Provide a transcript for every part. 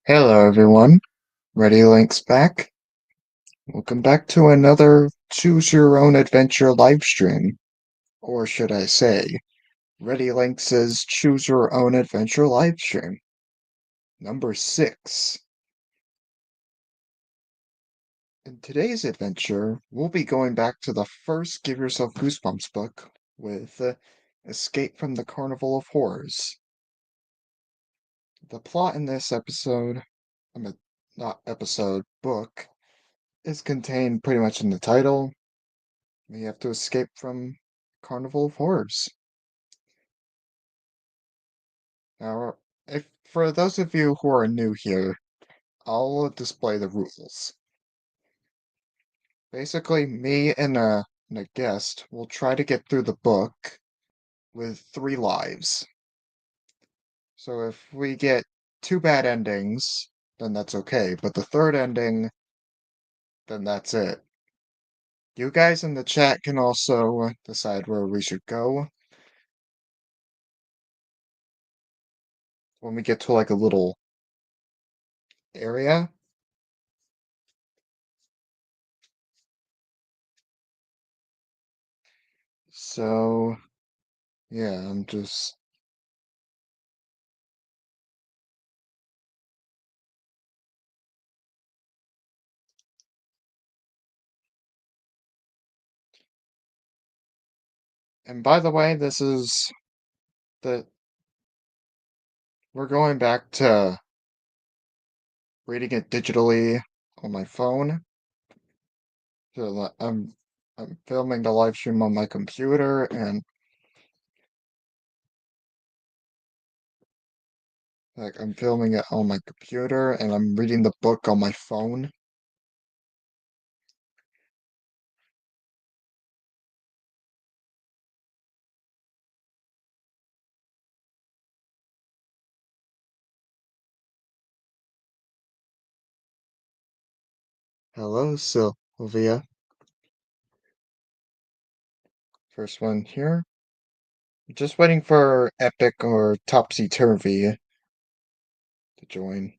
Hello everyone, Reddy Linx back. Welcome back to another Choose Your Own Adventure livestream. Or should I say, Reddy Linx's Choose Your Own Adventure livestream. Number 6. In today's adventure, we'll be going back to the first Give Yourself Goosebumps book with Escape from the Carnival of Horrors. The plot in this episode, I mean, not episode, book, is contained pretty much in the title. We have to escape from Carnival of Horrors. Now, if for those of you who are new here, I'll display the rules. Basically, me and a guest will try to get through the book with 3 lives. So if we get 2 bad endings, then that's okay. But the third ending, then that's it. You guys in the chat can also decide where we should go when we get to like a little area. So, yeah, I'm just. And by the way, this is the we're going back to reading it digitally on my phone. So I'm filming the live stream on my computer and like I'm filming it on my computer and I'm reading the book on my phone. Hello, Sylvia. First one here. Just waiting for Epic or Topsy Turvy to join.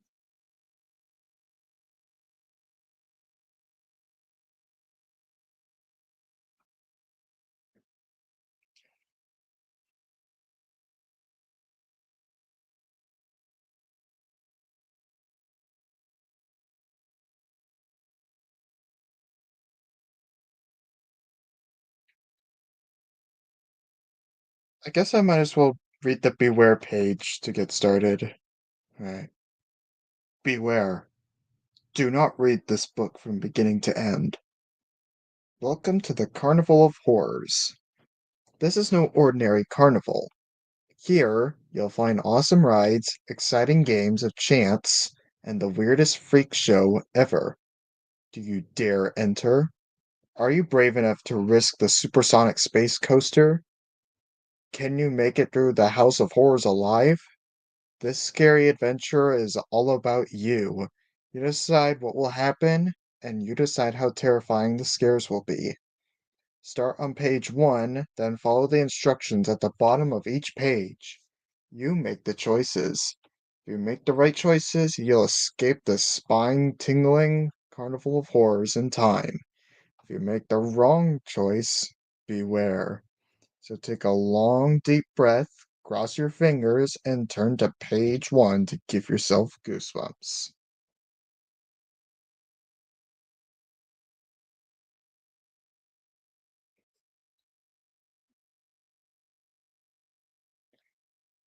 I guess I might as well read the Beware page to get started. Alright. Beware. Do not read this book from beginning to end. Welcome to the Carnival of Horrors. This is no ordinary carnival. Here, you'll find awesome rides, exciting games of chance, and the weirdest freak show ever. Do you dare enter? Are you brave enough to risk the supersonic space coaster? Can you make it through the House of Horrors alive? This scary adventure is all about you. You decide what will happen, and you decide how terrifying the scares will be. Start on page 1, then follow the instructions at the bottom of each page. You make the choices. If you make the right choices, you'll escape the spine-tingling carnival of horrors in time. If you make the wrong choice, beware. So take a long, deep breath, cross your fingers, and turn to page 1 to give yourself goosebumps.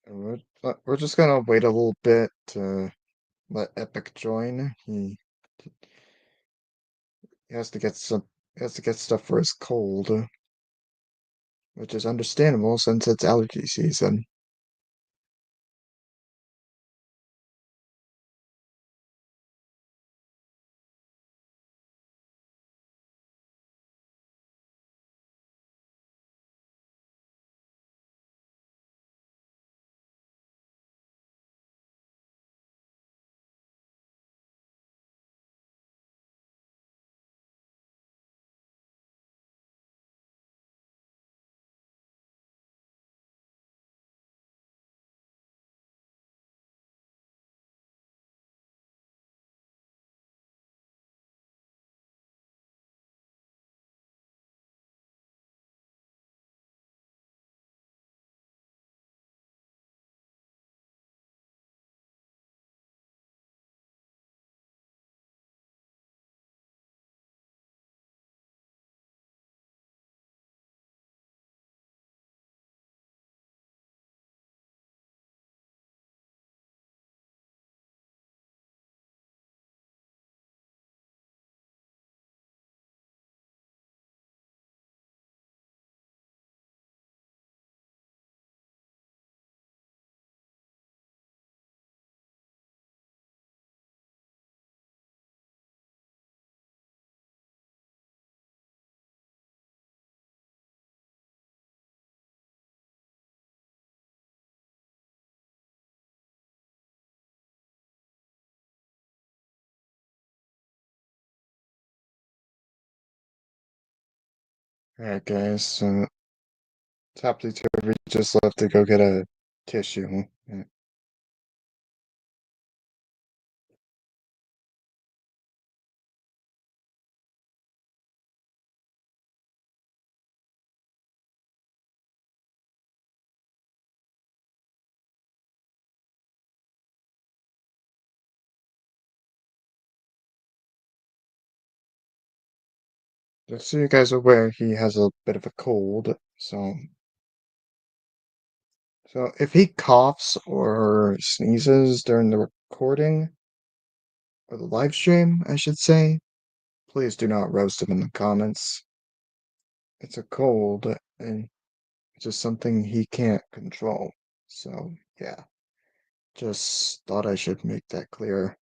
And we're just gonna wait a little bit to let Epic join. He has to get stuff for his cold, which is understandable since it's allergy season. Alright, guys, so Topsy-Turvy just left to go get a tissue. Just so you guys are aware, he has a bit of a cold, so if he coughs or sneezes during the recording, or the live stream, I should say, please do not roast him in the comments. It's a cold, and it's just something he can't control. So, yeah, just thought I should make that clear.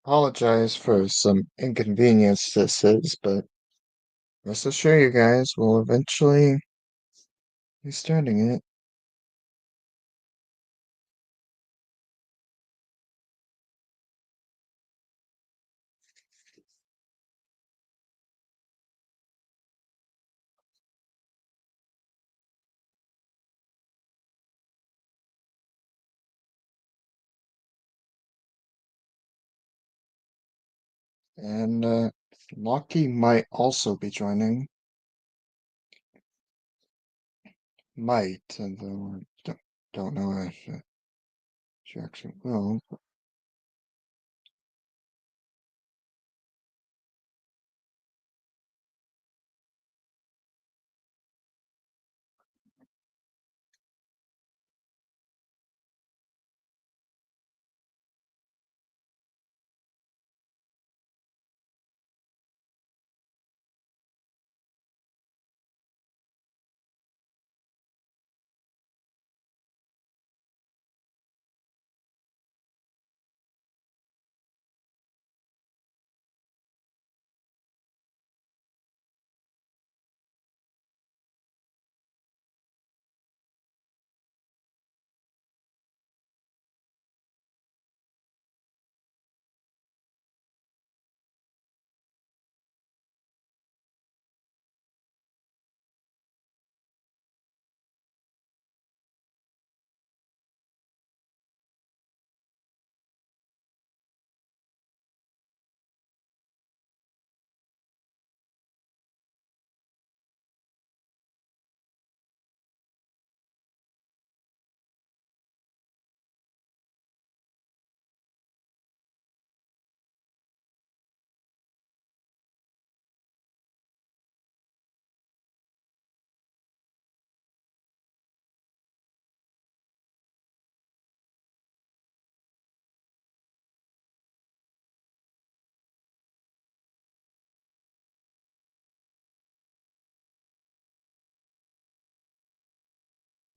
Apologize for some inconvenience this is, but rest assured you guys will eventually be starting it. And Locky might also be joining. Might, though I don't know if she actually will.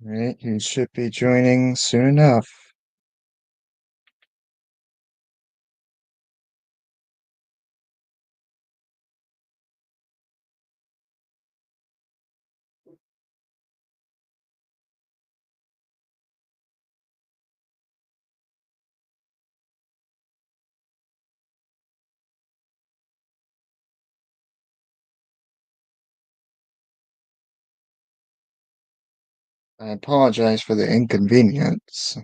Right, you should be joining soon enough. I apologize for the inconvenience.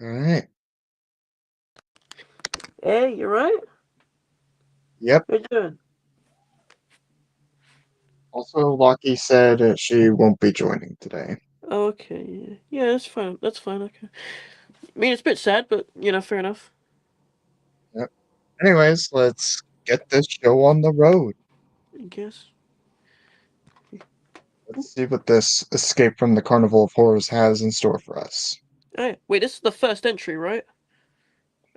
Alright. Hey, you right? Yep. How you doing? Also, Lucky said she won't be joining today. Oh, okay, yeah. Yeah, that's fine. That's fine, okay. I mean, it's a bit sad, but, fair enough. Yep. Anyways, let's get this show on the road. I guess. Let's see what this Escape from the Carnival of Horrors has in store for us. Oh, yeah. Wait, this is the first entry, right?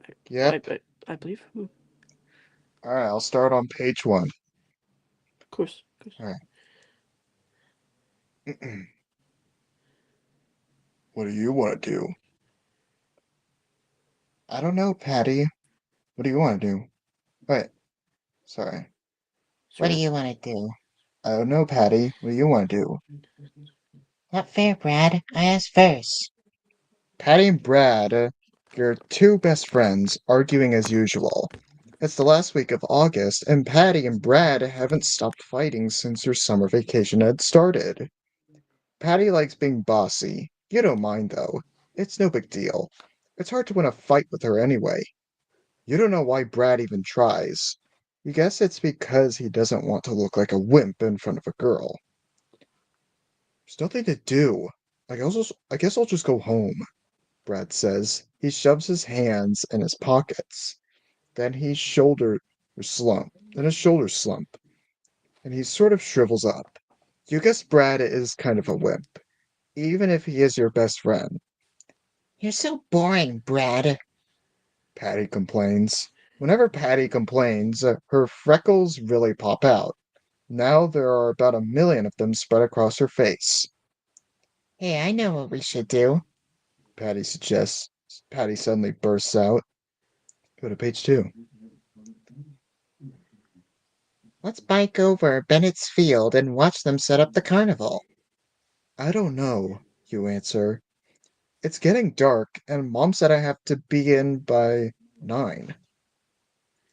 I, Yep. I, I believe. Alright, I'll start on page 1. Of course. Of course. Alright. What do you want to do? I don't know, Patty. What do you want to do? Wait, sorry. What do Sorry? you want to do? I don't know, Patty. What do you want to do? Not fair, Brad. I asked first. Patty and Brad, your two best friends, arguing as usual. It's the last week of August, and Patty and Brad haven't stopped fighting since your summer vacation had started. Patty likes being bossy. You don't mind, though. It's no big deal. It's hard to win a fight with her anyway. You don't know why Brad even tries. You guess it's because he doesn't want to look like a wimp in front of a girl. There's nothing to do. I guess I'll just go home, Brad says. He shoves his hands in his pockets. Then his shoulders slump, and he sort of shrivels up. You guess Brad is kind of a wimp, even if he is your best friend, You're so boring, Brad. Patty complains. Whenever Patty complains, her freckles really pop out. Now there are about 1 million of them spread across her face. Hey, I know what we should do. Patty suggests. Patty suddenly bursts out. Go to page 2. Let's bike over Bennett's Field and watch them set up the carnival. I don't know, you answer. It's getting dark, and Mom said I have to be in by 9.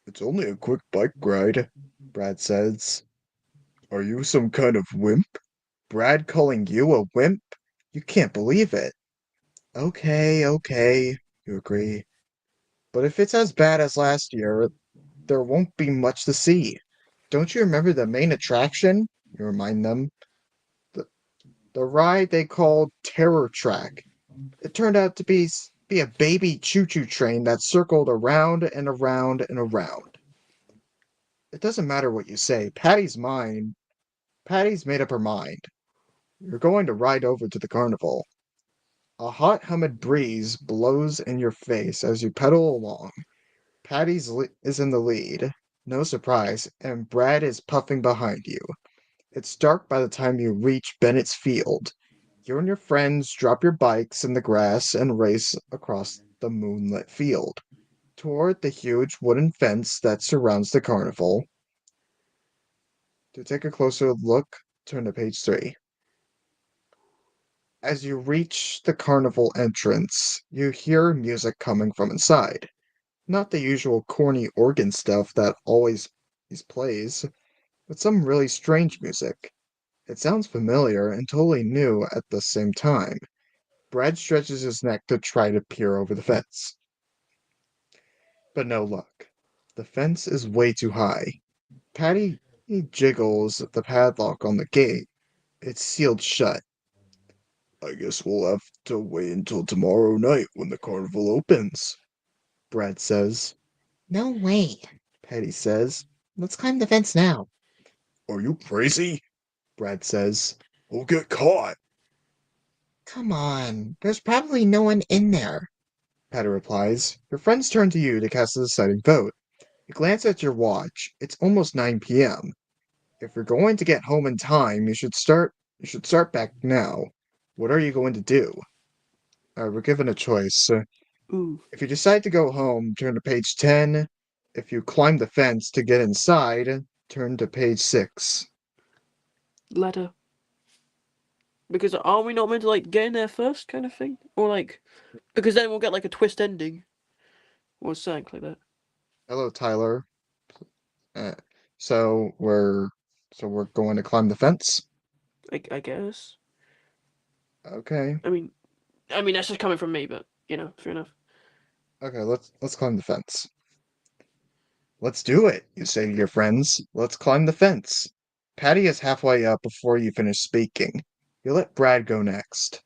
It's only a quick bike ride, Brad says. Are you some kind of wimp? Brad calling you a wimp? You can't believe it. Okay, you agree. But if it's as bad as last year, there won't be much to see. Don't you remember the main attraction? You remind them. The, the ride they called Terror Track. It turned out to be a baby choo-choo train that circled around and around and around. It doesn't matter what you say. Patty's made up her mind. You're going to ride over to the carnival. A hot, humid breeze blows in your face as you pedal along. Is in the lead, no surprise, and Brad is puffing behind you. It's dark by the time you reach Bennett's Field. You and your friends drop your bikes in the grass and race across the moonlit field toward the huge wooden fence that surrounds the carnival. To take a closer look, turn to page 3. As you reach the carnival entrance, you hear music coming from inside. Not the usual corny organ stuff that always plays, but some really strange music. It sounds familiar and totally new at the same time. Brad stretches his neck to try to peer over the fence. But no luck. The fence is way too high. Patty he jiggles at the padlock on the gate. It's sealed shut. I guess we'll have to wait until tomorrow night when the carnival opens, Brad says. No way, Patty says. Let's climb the fence now. Are you crazy? Brad says. We'll get caught. Come on, there's probably no one in there. Patty replies. Your friends turn to you to cast a deciding vote. You glance at your watch. It's almost 9 p.m. If you're going to get home in time, you should start back now. What are you going to do? We're given a choice. Ooh, If you decide to go home, turn to page 10. If you climb the fence to get inside, turn to page 6. ladder. Because are we not meant to like get in there first, kind of thing, or like, because then we'll get like a twist ending, or something like that. Hello, Tyler. Uh, so we're so we're going to climb the fence? I guess. Okay. I mean that's just coming from me, but fair enough. Okay, let's climb the fence. Let's do it, you say to your friends. Let's climb the fence. Patty is halfway up before you finish speaking. You let Brad go next.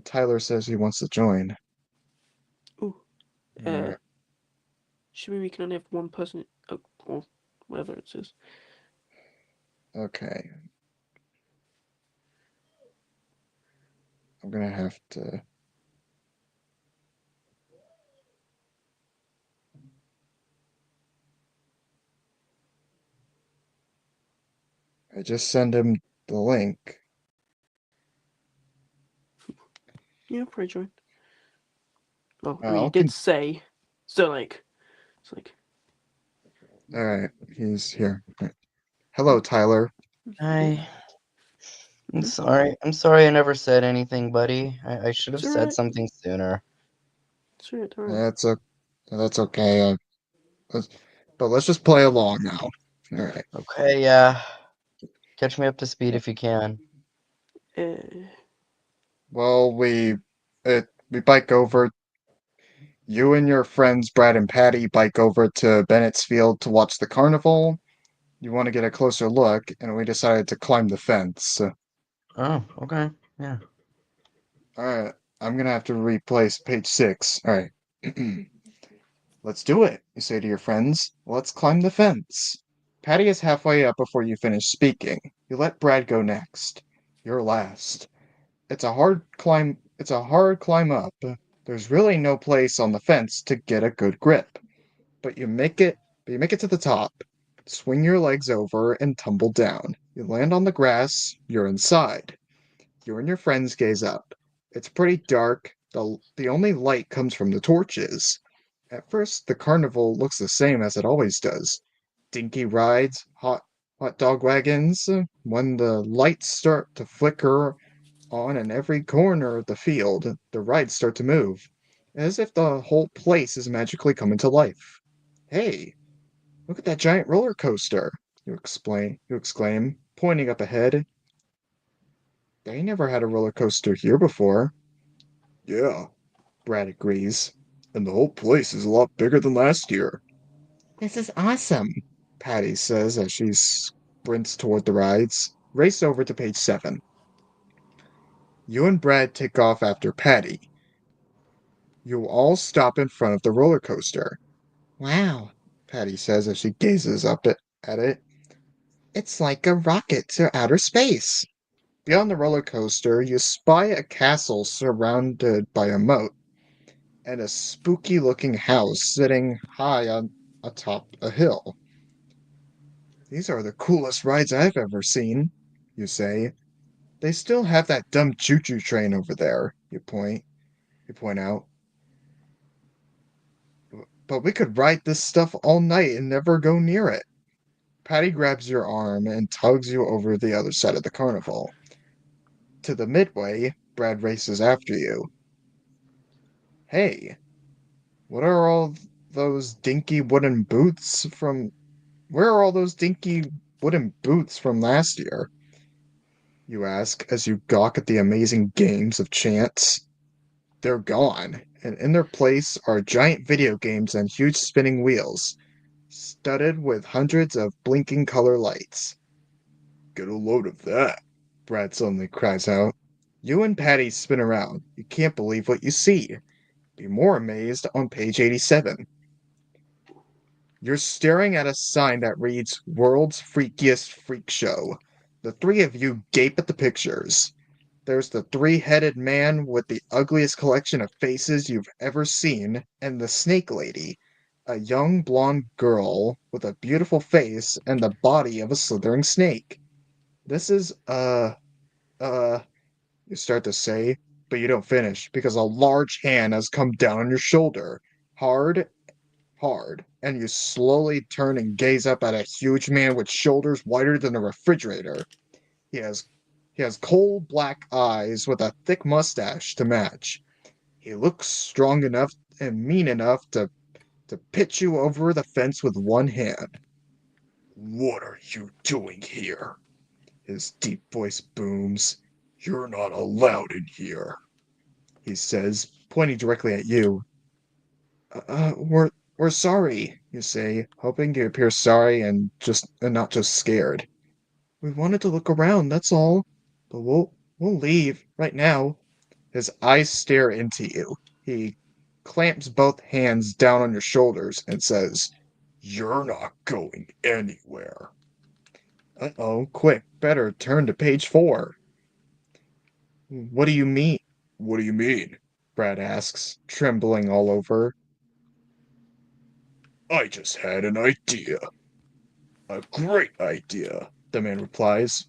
Tyler says he wants to join. Ooh, uh, Alright, should we can only have one person, or whatever it says. okay. I'm gonna have to. I just send him the link. Yeah, probably join. Oh, I mean, I'll you did con- say, so like, it's like, Alright, he's here. Alright. Hello, Tyler. I I'm hmm? sorry. I'm sorry I never said anything, buddy. I should have It's said alright. something sooner. It's alright. Alright. That's a, that's okay. Let's- but let's just play along now. Alright. Okay, yeah. Catch me up to speed if you can. Uh, Well, we bike over. You and your friends Brad and Patty bike over to Bennett's Field to watch the carnival. You want to get a closer look, and we decided to climb the fence. Oh, okay. Yeah. Alright, I'm gonna have to replace page 6. Alright. Let's do it, you say to your friends. Let's climb the fence. Patty is halfway up before you finish speaking. You let Brad go next. You're last. It's a hard climb up. There's really no place on the fence to get a good grip. But you make it to the top. Swing your legs over and tumble down. You land on the grass, you're inside. You and your friends gaze up. It's pretty dark. The only light comes from the torches. At first, the carnival looks the same as it always does. Dinky rides, hot dog wagons. When the lights start to flicker on in every corner of the field, the rides start to move, as if the whole place is magically coming to life. Hey, look at that giant roller coaster, you exclaim, pointing up ahead. They never had a roller coaster here before. Yeah, Brad agrees. And the whole place is a lot bigger than last year, This is awesome. Patty says as she sprints toward the rides. Race over to page 7. You and Brad take off after Patty. You all stop in front of the roller coaster, Wow, Patty says as she gazes at it. it's like a rocket to outer space. Beyond the roller coaster, you spy a castle surrounded by a moat and a spooky looking house sitting high on atop a hill. These are the coolest rides I've ever seen, you say. They still have that dumb choo-choo train over there, you point out. But we could ride this stuff all night and never go near it. Patty grabs your arm and tugs you over the other side of the carnival. To the midway, Brad races after you. Hey, what are all those dinky wooden boots from? Where are all those dinky wooden boots from last year? you ask as you gawk at the amazing games of chance. They're gone, and in their place are giant video games and huge spinning wheels, studded with hundreds of blinking color lights. Get a load of that, Brad suddenly cries out. You and Patty spin around. You can't believe what you see. Be more amazed on page 87. You're staring at a sign that reads World's Freakiest Freak Show. The three of you gape at the pictures. There's the three-headed man with the ugliest collection of faces you've ever seen, and the snake lady, a young blonde girl with a beautiful face and the body of a slithering snake. This is, you start to say, but you don't finish because a large hand has come down on your shoulder. Hard, hard, and you slowly turn and gaze up at a huge man with shoulders wider than a refrigerator. He has he has coal black eyes with a thick mustache to match. He looks strong enough and mean enough to pitch you over the fence with one hand. What are you doing here? His deep voice booms. You're not allowed in here, he says, pointing directly at you. We're sorry, you say, hoping to appear sorry and not just scared. We wanted to look around, that's all. But we'll leave right now. His eyes stare into you. He clamps both hands down on your shoulders and says, You're not going anywhere. Uh-oh, quick, better turn to page 4. What do you mean? What do you mean? Brad asks, trembling all over. I just had an idea. A great idea, the man replies.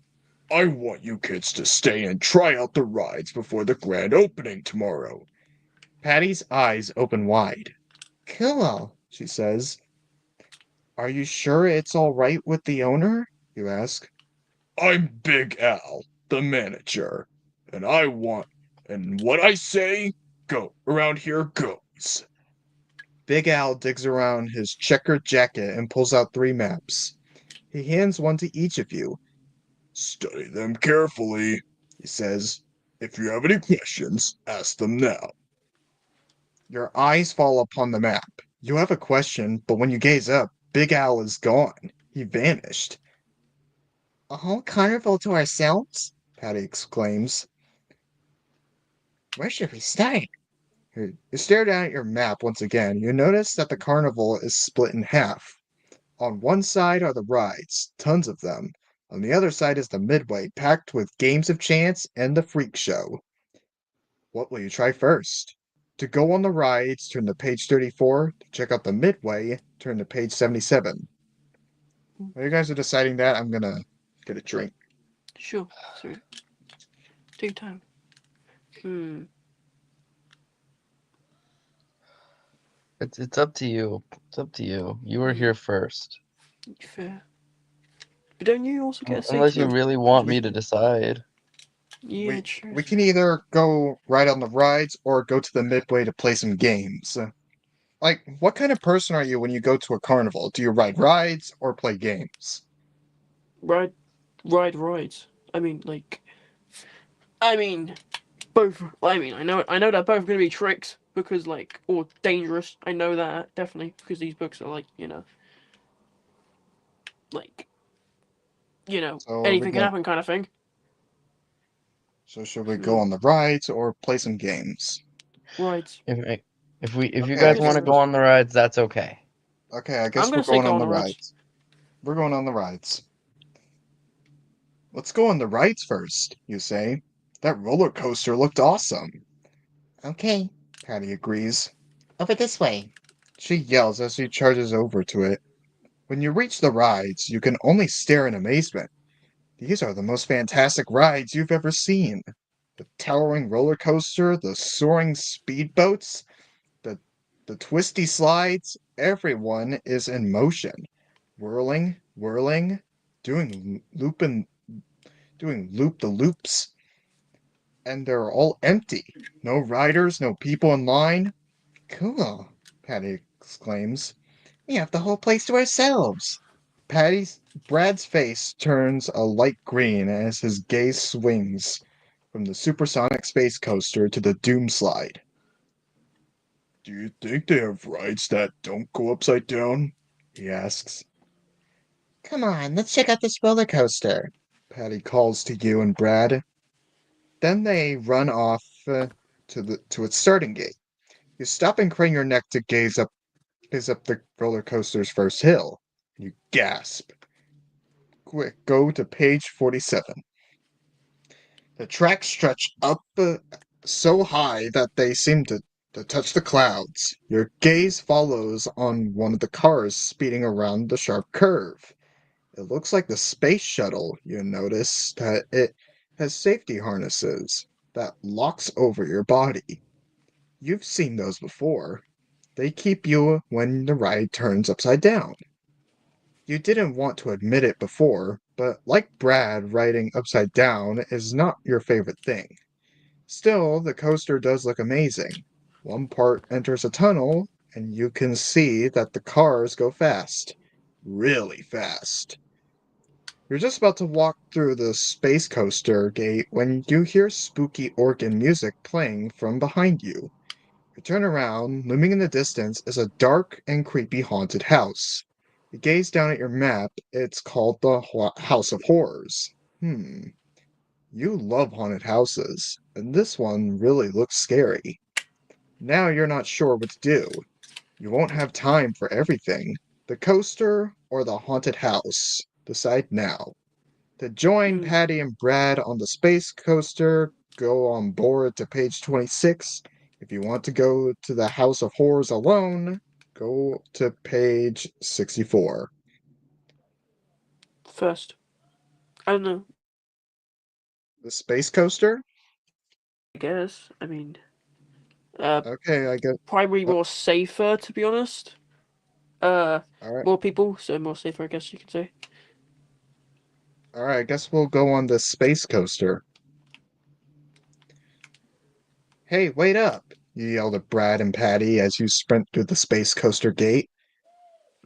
I want you kids to stay and try out the rides before the grand opening tomorrow. Patty's eyes open wide. Cool, she says. Are you sure it's all right with the owner? You ask. I'm Big Al, the manager, and what I say, go around here goes. Big Al digs around his checkered jacket and pulls out 3 maps. He hands one to each of you. Study them carefully, he says. If you have any questions, ask them now. Your eyes fall upon the map. You have a question, but when you gaze up, Big Al is gone. He vanished. A whole carnival to ourselves? Patty exclaims. Where should we start? You stare down at your map once again. You notice that the carnival is split in half. On one side are the rides, tons of them. On the other side is the midway, packed with games of chance and the freak show. What will you try first? To go on the rides, turn to page 34. To check out the midway, turn to page 77. While you guys are deciding that, I'm gonna get a drink. Sure. So, take time. It's up to you. It's up to you. You were here first. Fair. But don't you also get a say Unless to you the... really want me to decide. Yeah, true. We can either go right on the rides or go to the midway to play some games. Like, what kind of person are you when you go to a carnival? Do you ride rides or play games? Rides. I mean, like... I mean, both. I mean, I know they're both gonna be tricks because, like, or dangerous. I know that definitely because these books are like, like, So are we anything can going happen kind of thing. so should we go on the rides or play some games? Rides. If you Okay, I guys guess want to go on the rides, that's okay. I I'm guess we're gonna say going go on on the the rides. rides. We're going on the rides. Let's go on the rides first, you say. That roller coaster looked awesome. Okay, Patty agrees. over this way. She yells as she charges over to it. When you reach the rides, you can only stare in amazement. These are the most fantastic rides you've ever seen. The towering roller coaster, the soaring speedboats, the the twisty slides, everyone is in motion, whirling, whirling, doing doing loop the loops, and they're all empty. No riders, no people in line. Cool. Patty exclaims. We have the whole place to ourselves. Brad's face turns a light green as his gaze swings from the supersonic space coaster to the Doom slide. Do you think they have rides that don't go upside down? He asks. Come on, let's check out this roller coaster. Patty calls to you and Brad. Then they run off to its starting gate. You stop and crane your neck to gaze up the roller coaster's first hill. You gasp. Quick, go to page 47. The tracks stretch up so high that they seem to touch the clouds. Your gaze follows on one of the cars speeding around the sharp curve. It looks like the space shuttle. You notice that it has safety harnesses that locks over your body. You've seen those before. They keep you when the ride turns upside down. You didn't want to admit it before, but like Brad, riding upside down is not your favorite thing. Still, the coaster does look amazing. One part enters a tunnel, and you can see that the cars go fast. Really fast. You're just about to walk through the space coaster gate when you hear spooky organ music playing from behind you. You turn around, looming in the distance is a dark and creepy haunted house. You gaze down at your map, it's called the House of Horrors. You love haunted houses, and this one really looks scary. Now you're not sure what to do. You won't have time for everything. The coaster or the haunted house? Decide now. To join Patty and Brad on the space coaster, go on board to page 26. If you want to go to the House of Horrors alone, go to page 64. First. I don't know. The space coaster? I guess. I mean, Okay, I get. probably more safer, to be honest. Alright. More people, so more safer, I guess you could say. Alright, I guess we'll go on the space coaster. Hey, wait up! You yelled at Brad and Patty as you sprint through the space coaster gate.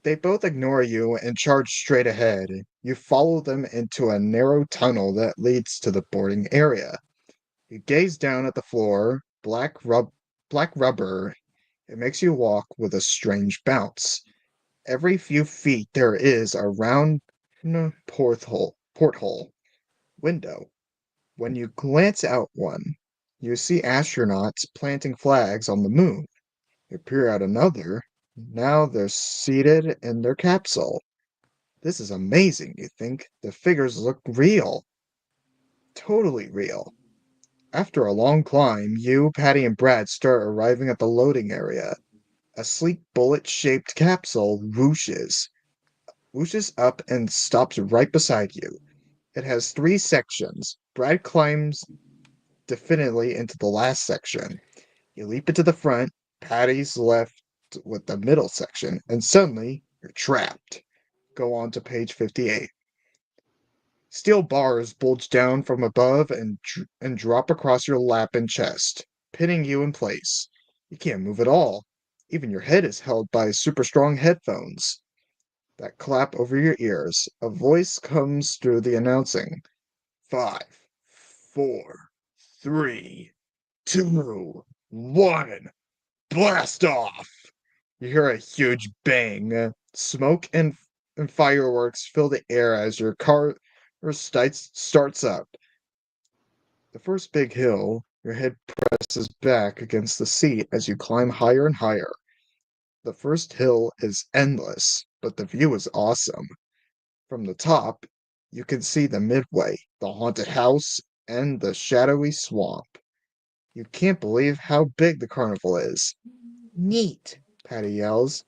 They both ignore you and charge straight ahead. You follow them into a narrow tunnel that leads to the boarding area. You gaze down at the floor, black rubber. It makes you walk with a strange bounce. Every few feet there is a round porthole window. When you glance out one, you see astronauts planting flags on the moon. You peer out another. Now they're seated in their capsule. This is amazing, you think. The figures look real. Totally real. After a long climb, you, Patty, and Brad start arriving at the loading area. A sleek bullet-shaped capsule whooshes up and stops right beside you. It has 3 sections. Brad climbs definitely into the last section. You leap into the front, Patty's left with the middle section, and suddenly you're trapped. Go on to page 58. Steel bars bulge down from above and drop across your lap and chest, pinning you in place. You can't move at all. Even your head is held by super strong headphones that clap over your ears. A voice comes through the announcing. 5, 4, 3, 2, 1. Blast off! You hear a huge bang. Smoke and fireworks fill the air as your car starts up. The first big hill, your head presses back against the seat as you climb higher and higher. The first hill is endless, but the view is awesome. From the top, you can see the midway, the haunted house, and the shadowy swamp. You can't believe how big the carnival is. Neat, Patty yells.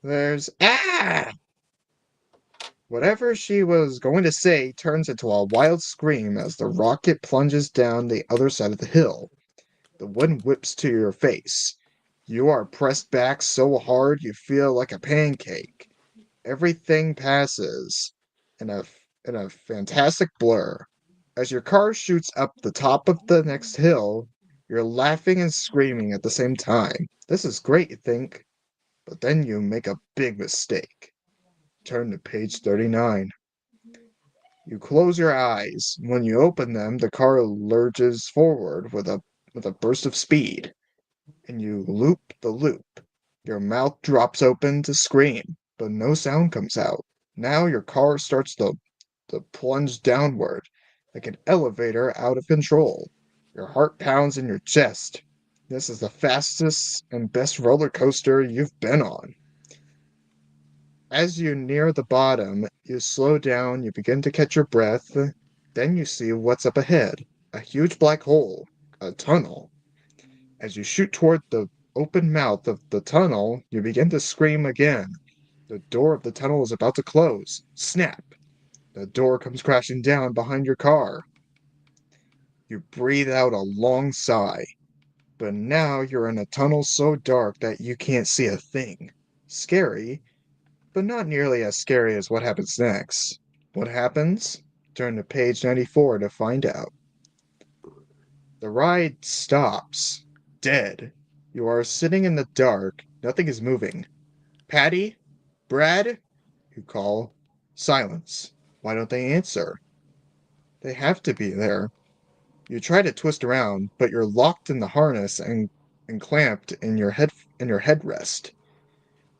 There's Whatever she was going to say turns into a wild scream as the rocket plunges down the other side of the hill. The wind whips to your face. You are pressed back so hard you feel like a pancake. Everything passes in a fantastic blur. As your car shoots up the top of the next hill, you're laughing and screaming at the same time. This is great, you think, but then you make a big mistake. Turn to page 39. You close your eyes. When you open them, the car lurches forward with a burst of speed, and you loop the loop. Your mouth drops open to scream, but no sound comes out. Now your car starts to plunge downward, like an elevator out of control. Your heart pounds in your chest. This is the fastest and best roller coaster you've been on. As you near the bottom, you slow down, you begin to catch your breath. Then you see what's up ahead, a huge black hole, a tunnel. As you shoot toward the open mouth of the tunnel, you begin to scream again. The door of the tunnel is about to close. Snap! The door comes crashing down behind your car. You breathe out a long sigh, but now you're in a tunnel so dark that you can't see a thing. Scary, but not nearly as scary as what happens next. What happens? Turn to page 94 to find out. The ride stops. Dead. You are sitting in the dark. Nothing is moving. Patty? Brad? You call. Silence. Why don't they answer? They have to be there. You try to twist around, but you're locked in the harness and clamped in your headrest.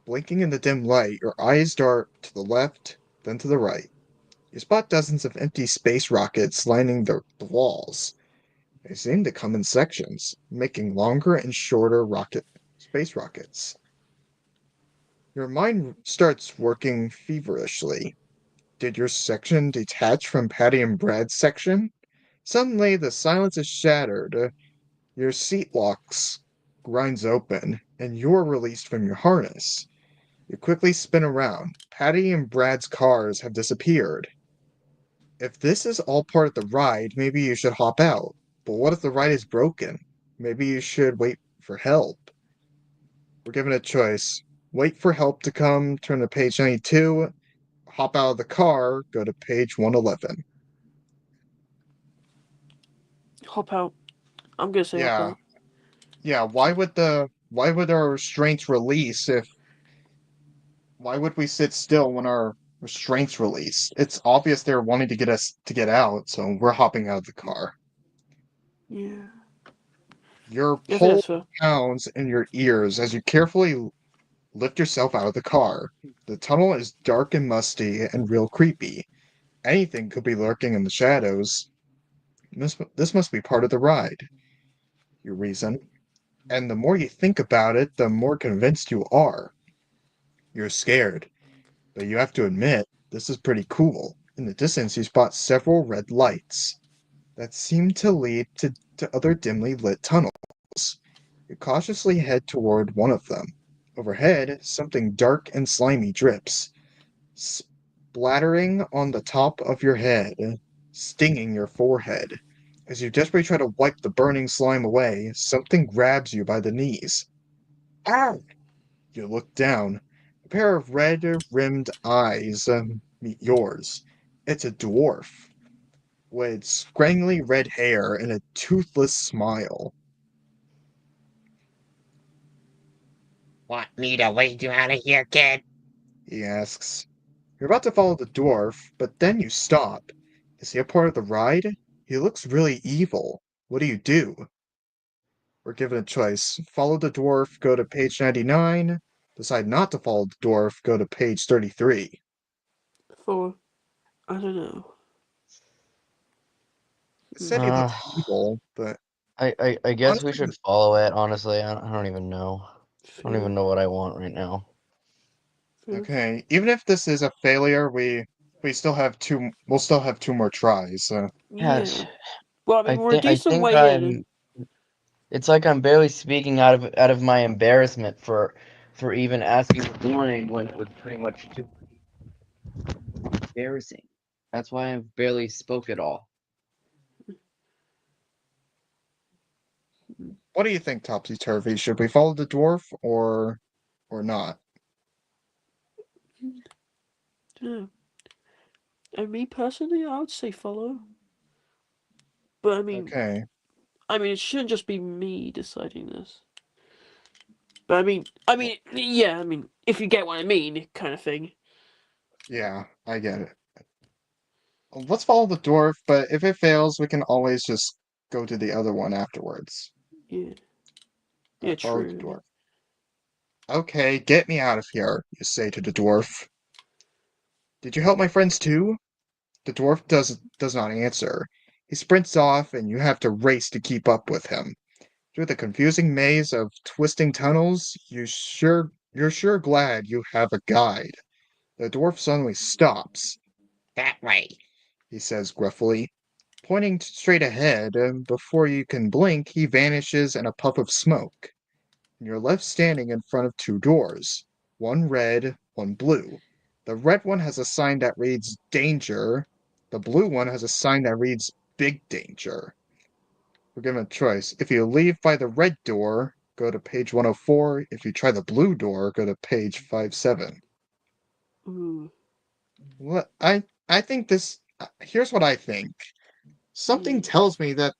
Blinking in the dim light, your eyes dart to the left, then to the right. You spot dozens of empty space rockets lining the walls. They seem to come in sections, making longer and shorter space rockets. Your mind starts working feverishly. Did your section detach from Patty and Brad's section? Suddenly, the silence is shattered. Your seat locks grinds open, and you're released from your harness. You quickly spin around. Patty and Brad's cars have disappeared. If this is all part of the ride, maybe you should hop out. But what if the ride is broken? Maybe you should wait for help. We're given a choice. Wait for help to come, turn to page 92, hop out of the car, go to page 111. Hop out. I'm gonna say hop Yeah. out. Yeah, why would our restraints release if why would we sit still when our restraints release? It's obvious they're wanting to get us to get out, so we're hopping out of the car. Yeah. Your I think pulse that's fair. pounds in your ears as you carefully lift yourself out of the car. The tunnel is dark and musty and real creepy. Anything could be lurking in the shadows. This must be part of the ride, you reason. And the more you think about it, the more convinced you are. You're scared, but you have to admit, this is pretty cool. In the distance, you spot several red lights that seem to lead to other dimly lit tunnels. You cautiously head toward one of them. Overhead, something dark and slimy drips, splattering on the top of your head, stinging your forehead. As you desperately try to wipe the burning slime away, something grabs you by the knees. Ow! You look down. A pair of red-rimmed eyes meet yours. It's a dwarf with scraggly red hair and a toothless smile. Want me to lead you out of here, kid? He asks. You're about to follow the dwarf, but then you stop. Is he a part of the ride? He looks really evil. What do? We're given a choice. Follow the dwarf, go to page 99. Decide not to follow the dwarf, go to page 33. For I don't know. It said he Uh, looks evil, but I guess we should honestly, follow it. Honestly, I don't even know. I don't Fair. even know what I want right now. Fair. okay. Even if this is a failure, we'll still have two more tries. Yes, Yeah. Well, I mean, we're a I decent think way in. It's like I'm barely speaking out of my embarrassment for even asking for warning when it was pretty much too embarrassing. That's why I barely spoke at all. What do you think, Topsy Turvy? Should we follow the dwarf or not? Yeah. And me personally, I would say follow. But Okay. it shouldn't just be me deciding this. But Well, yeah, if you get what I mean, kind of thing. Yeah, I get it. Let's follow the dwarf, but if it fails, we can always just go to the other one afterwards. Yeah. Yeah, Follow the true. dwarf. Okay, get me out of here, you say to the dwarf. Did you help my friends too? The dwarf does not answer. He sprints off, and you have to race to keep up with him. Through the confusing maze of twisting tunnels, you're sure glad you have a guide. The dwarf suddenly stops. That way. He says gruffly, pointing straight ahead, and before you can blink, he vanishes in a puff of smoke. You're left standing in front of two doors, one red, one blue. The red one has a sign that reads Danger. The blue one has a sign that reads Big Danger. We're given a choice. If you leave by the red door, go to page 104. If you try the blue door, go to page 57. Ooh. What I think this here's what I think. Something Yeah. tells me that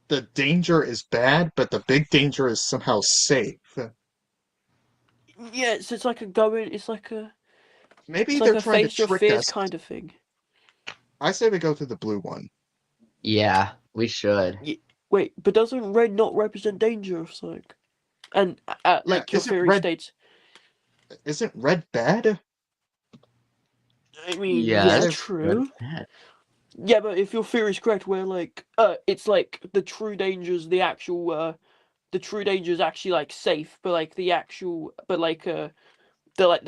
the danger is bad, but the big danger is somehow safe. Yeah, it's like a going. Maybe It's like they're a trying to face your trick fears us. kind of thing. I say we go to the blue one. Yeah, we should. Wait, but doesn't red not represent danger? It's like, and Yeah, like your theory states. isn't red bad? I mean, You yeah, say Yes, red true. hat. Yeah, but if your theory is correct, where like, it's like the true dangers, the true danger is actually like safe, but like the actual, but like the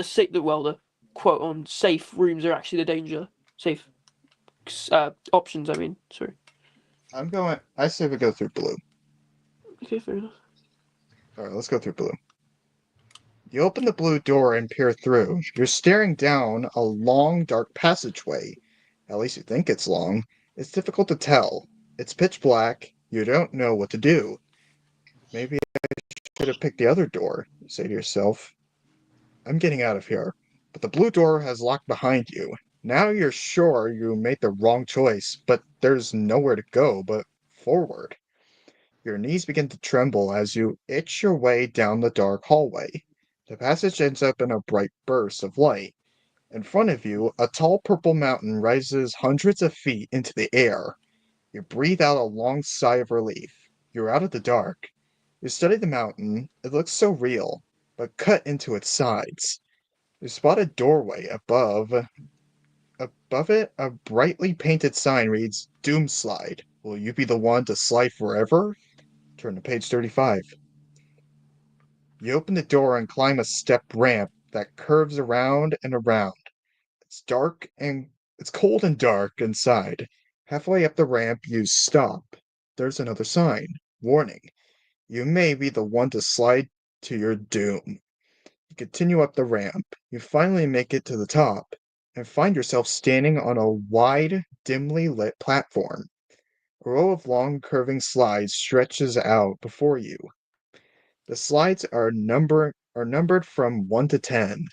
safe, the quote on safe rooms are actually the danger. Safe options. I mean, sorry. I say we go through blue. Okay, fair enough. Alright, let's go through blue. You open the blue door and peer through. You're staring down a long, dark passageway. At least you think it's long. It's difficult to tell. It's pitch black. You don't know what to do. Maybe I should have picked the other door, you say to yourself. I'm getting out of here. But the blue door has locked behind you. Now you're sure you made the wrong choice, but there's nowhere to go but forward. Your knees begin to tremble as you itch your way down the dark hallway. The passage ends up in a bright burst of light. In front of you, a tall purple mountain rises hundreds of feet into the air. You breathe out a long sigh of relief. You're out of the dark. You study the mountain. It looks so real, but cut into its sides. You spot a doorway above. Above it, a brightly painted sign reads, Doom Slide. Will you be the one to slide forever? Turn to page 35. You open the door and climb a step ramp that curves around and around. It's cold and dark inside. Halfway up the ramp, you stop. There's another sign. Warning. You may be the one to slide to your doom. You continue up the ramp. You finally make it to the top and find yourself standing on a wide, dimly lit platform. A row of long, curving slides stretches out before you. The slides are numbered from 1 to 10.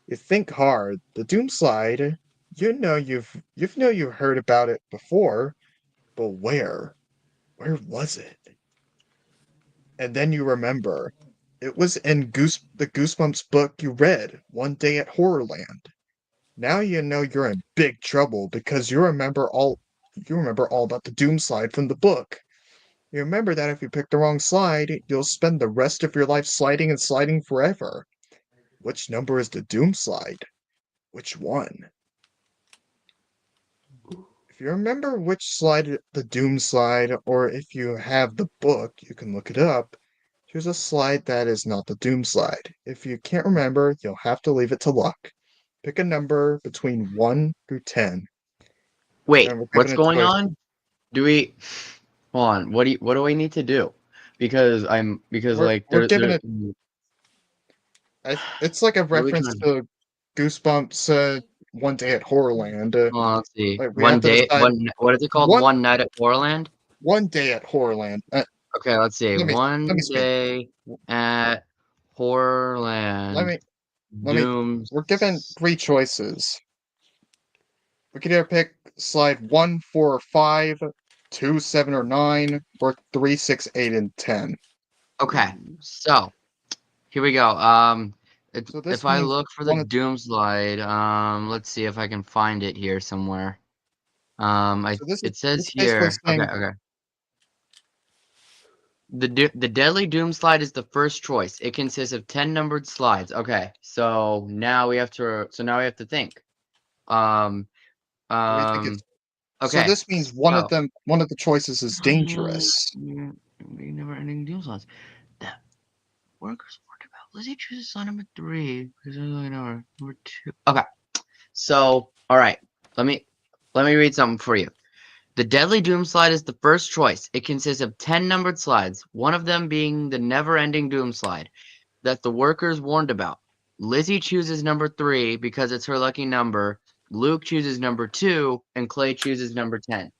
You think hard. The Doom slide, you've heard about it before, but where? Where was it? And then you remember. It was in the Goosebumps book you read one day at Horrorland. Now you know you're in big trouble because you remember all about the Doom slide from the book. You remember that if you pick the wrong slide, you'll spend the rest of your life sliding and sliding forever. Which number is the Doom slide? Which one? If you remember which slide the Doom slide, or if you have the book, you can look it up. Here's a slide that is not the Doom slide. If you can't remember, you'll have to leave it to luck. Pick a number between 1 through 10. Wait, And we're given what's a going choice. on? Do we hold on? What do I need to do? Because like We're given there a it's like a what are we reference trying? to Goosebumps One Day at Horrorland. Hold on, let's see. Like we have One to day, decide what is it called? one One night at Horrorland? one day at Horrorland. Okay, let's see. Let me One speak. day at Let Horrorland. me let me Dooms. we're given three choices. We could either pick slide 1, 4, or 5, 2, 7, or 9, or 3, 6, 8, and 10. Okay, so here we go. So If this I means look for the one of doom slide, let's see if I can find it here somewhere. so this is It says it's basically here. Okay, saying okay. The deadly doom slide is the first choice. It consists of 10 numbered slides. Okay, so now we have to think. Um, do we think it's um, so okay. this means So one of the choices is dangerous. never ending doom slides. That workers worked about. Lizzie chooses slide number 3 because number 2. Okay. So, all right. Let me read something for you. The Deadly Doom slide is the first choice. It consists of 10 numbered slides, one of them being the never-ending Doom slide that the workers warned about. Lizzie chooses number 3 because it's her lucky number. Luke chooses number 2 and Clay chooses number 10.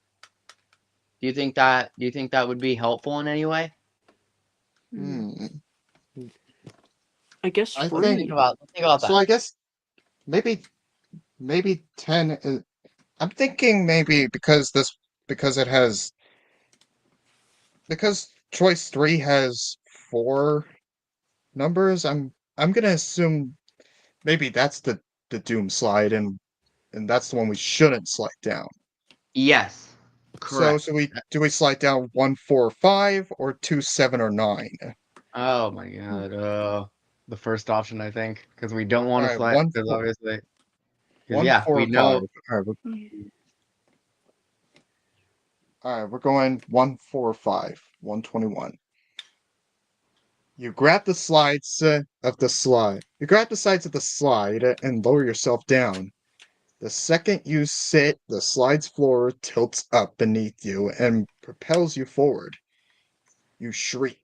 Do you think that would be helpful in any way? Hmm. I guess I Let's think think 3. about so. that. I guess maybe 10 is. I'm thinking maybe because it has because choice 3 has 4 numbers. I'm gonna assume maybe that's the doom slide and that's the one we shouldn't slide down. Yes. Correct. So we slide down 1, 4, 5 or 2, 7 or 9. Oh my god. The first option, I think, because we don't want All to right, slide, because obviously, because 1, yeah, 4, we 5. know. All right, we're going 1, 4, 5, 121. You grab the sides of the slide. You grab the sides of the slide and lower yourself down. The second you sit, the slide's floor tilts up beneath you and propels you forward. You shriek.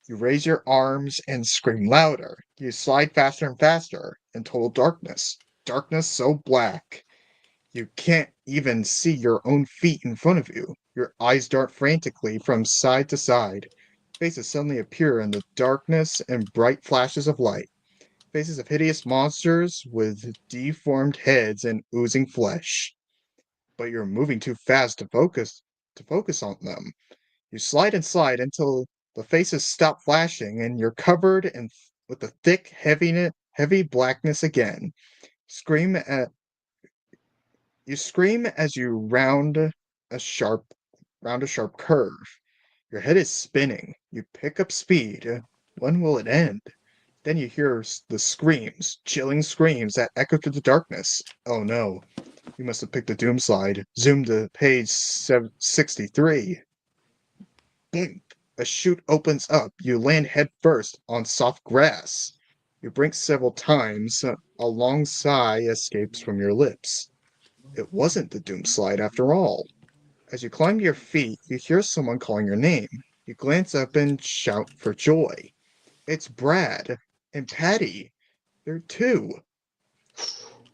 You raise your arms and scream louder. You slide faster and faster in total darkness. Darkness so black you can't even see your own feet in front of you. Your eyes dart frantically from side to side. Faces suddenly appear in the darkness and bright flashes of light. Faces of hideous monsters with deformed heads and oozing flesh. But you're moving too fast to focus on them. You slide and slide until the faces stop flashing and you're covered in with the thick heavy blackness again. Scream at You scream as you a sharp round a sharp curve. Your head is spinning. You pick up speed. When will it end? Then you hear the screams, chilling screams that echo through the darkness. Oh no, you must have picked the doom slide. Zoom to page 63. Bink! A chute opens up. You land head first on soft grass. You blink several times. A long sigh escapes from your lips. It wasn't the doom slide after all. As you climb to your feet, you hear someone calling your name. You glance up and shout for joy. It's Brad and Patty. They're two.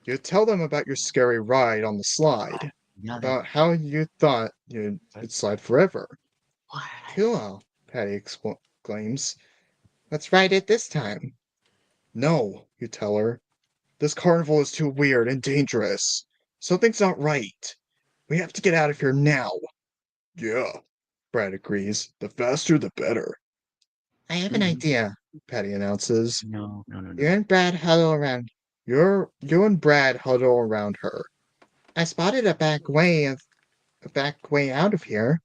You tell them about your scary ride on the slide, Yeah, that. about how you thought you'd slide forever. What? Cool, Patty exclaims. Let's ride it this time. No, you tell her. This carnival is too weird and dangerous. Something's not right. We have to get out of here now. Yeah, Brad agrees. The faster the better. I have an Mhm. idea, Patty announces. No, no, no, You no. and Brad huddle around. You and Brad huddle around her. I spotted a back way out of here,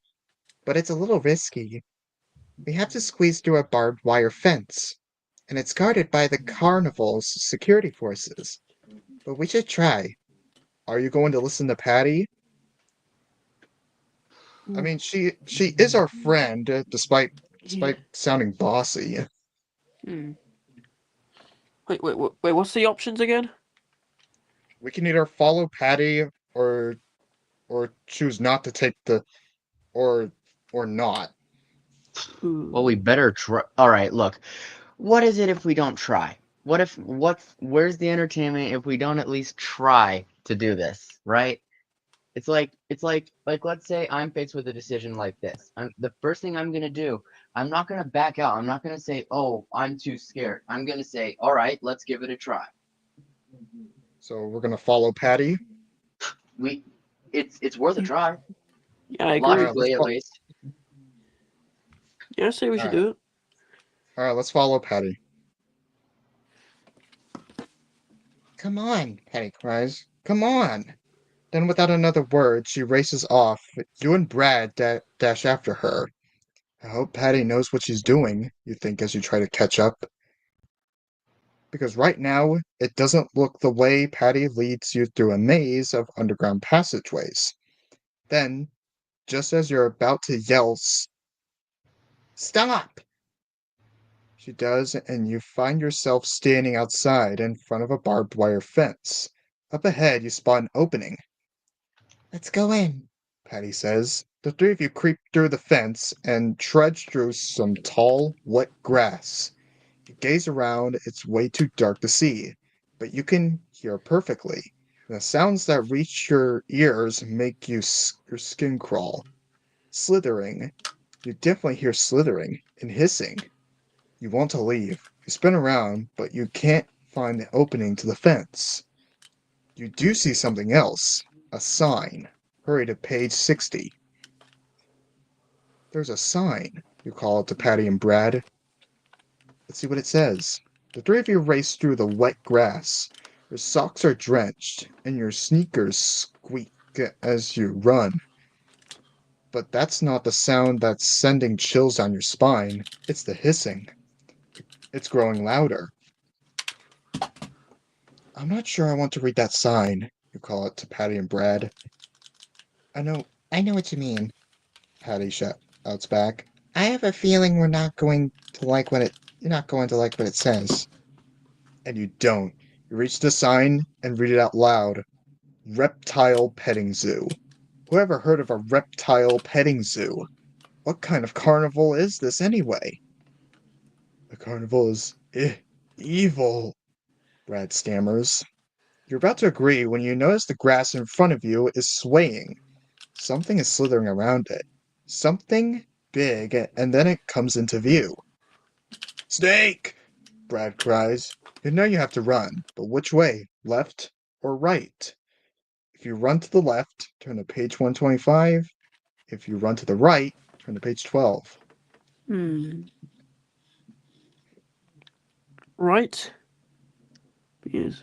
but it's a little risky. We have to squeeze through a barbed wire fence, and it's guarded by the carnival's security forces. But we should try. Are you going to listen to Patty? I mean, she is our friend, Yeah. despite sounding bossy. Hmm. Wait, what's the options again? We can either follow Patty or choose not to take the or or not. Well, we better try. All right, look. What is it if we don't try? Where's the entertainment if we don't at least try to do this, right? It's like let's say I'm faced with a decision like this. The first thing I'm gonna do, I'm not gonna back out. I'm not gonna say, "Oh, I'm too scared." I'm gonna say, "All right, let's give it a try." So we're gonna follow Patty. We, it's worth a try, Yeah, I All agree. right, let's logically at least. Yeah, I say we all should right, do it. all right, let's follow Patty. Come on, Patty cries. Come on! Then without another word, she races off. You and Brad dash after her. I hope Patty knows what she's doing, you think as you try to catch up. Because right now, it doesn't look the way Patty leads you through a maze of underground passageways. Then, just as you're about to yell, Stop! She does, and you find yourself standing outside in front of a barbed wire fence. Up ahead, you spot an opening. let's go in. Patty says. The three of you creep through the fence and trudge through some tall, wet grass. You gaze around, it's way too dark to see, but you can hear perfectly. The sounds that reach your ears make your skin crawl. Slithering. You definitely hear slithering and hissing. You want to leave. You spin around, but you can't find the opening to the fence. You do see something else. A sign. Hurry to page 60. There's a sign, you call out to Patty and Brad. Let's see what it says. The three of you race through the wet grass. Your socks are drenched, and your sneakers squeak as you run. But that's not the sound that's sending chills down your spine. It's the hissing. It's growing louder. I'm not sure I want to read that sign, you call it to Patty and Brad. I know what you mean. Patty shouts back. I have a feeling you're not going to like what it says. And you don't. You reach the sign and read it out loud. Reptile petting zoo. Who ever heard of a reptile petting zoo? What kind of carnival is this anyway? The carnival is evil, Brad stammers. You're about to agree when you notice the grass in front of you is swaying. Something is slithering around it. Something big, and then it comes into view. Snake! Brad cries. You know you have to run, but which way? Left or right? If you run to the left, turn to page 125. If you run to the right, turn to page 12. Right. Yes.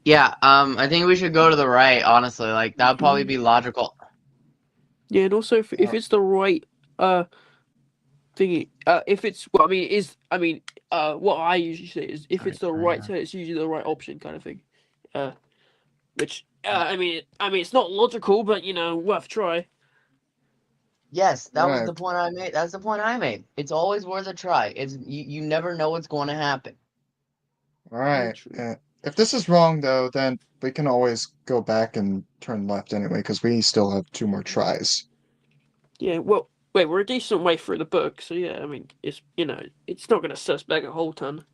Yeah, I think we should go to the right, honestly. Like, that would probably be logical. Yeah, and also if it's the right thingy, if it's what I usually say is if it's the right turn, it's usually the right option kind of thing. Which it's not logical, but worth a try. Yes, that was Right. the point I made. That's the point I made. It's always worth a try. It's you never know what's going to happen. Alright. True. If this is wrong, though, then we can always go back and turn left anyway, because we still have 2 more tries. Yeah, well, wait, we're a decent way through the book, so yeah, it's it's not gonna set us back a whole ton.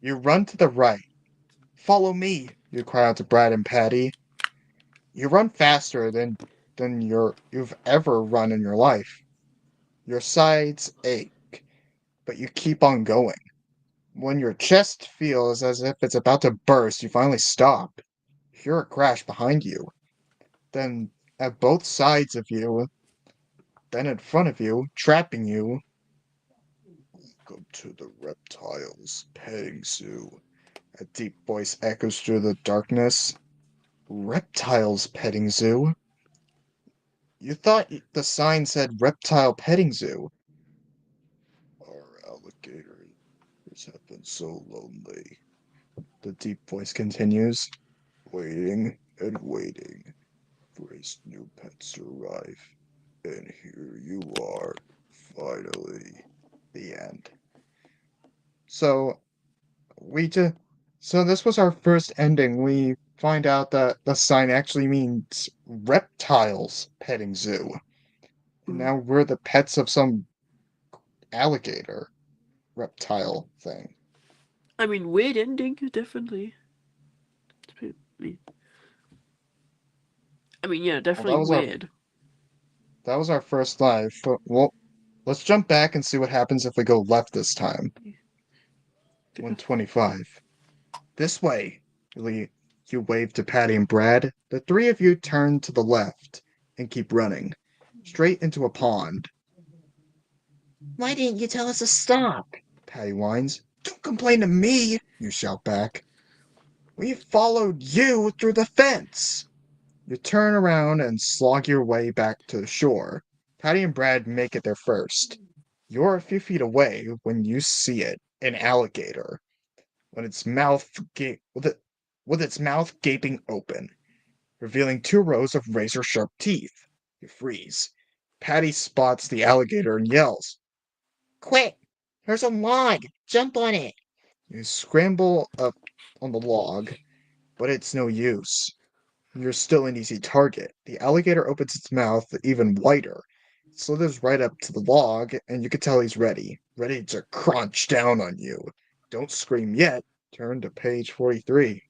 You run to the right. Follow me, you cry out to Brad and Patty. You run faster than you've ever run in your life. Your sides ache, but you keep on going. When your chest feels as if it's about to burst, you finally stop. You hear a crash behind you. Then, at both sides of you, then in front of you, trapping you. Welcome to the reptiles petting zoo. A deep voice echoes through the darkness. Reptiles petting zoo? You thought the sign said reptile petting zoo. Our alligators have been so lonely. The deep voice continues, waiting and waiting for his new pets to arrive. And here you are, finally. The end. So, we just. So, this was our first ending. We find out that the sign actually means reptiles petting zoo. And now we're the pets of some alligator reptile thing. Weird ending, definitely. Yeah, definitely weird. That was our first live. Well, let's jump back and see what happens if we go left this time. 125. This way. You wave to Patty and Brad. The three of you turn to the left and keep running, straight into a pond. Why didn't you tell us to stop? Patty whines. Don't complain to me. you shout back. We followed you through the fence! You turn around and slog your way back to the shore. Patty and Brad make it there first. You're a few feet away when you see it, an alligator, with its mouth with its mouth gaping open, revealing 2 rows of razor-sharp teeth. You freeze. Patty spots the alligator and yells. Quick! There's a log! Jump on it! You scramble up on the log, but it's no use. You're still an easy target. The alligator opens its mouth even wider. It slithers right up to the log, and you can tell he's ready to crunch down on you. Don't scream yet. Turn to page 43.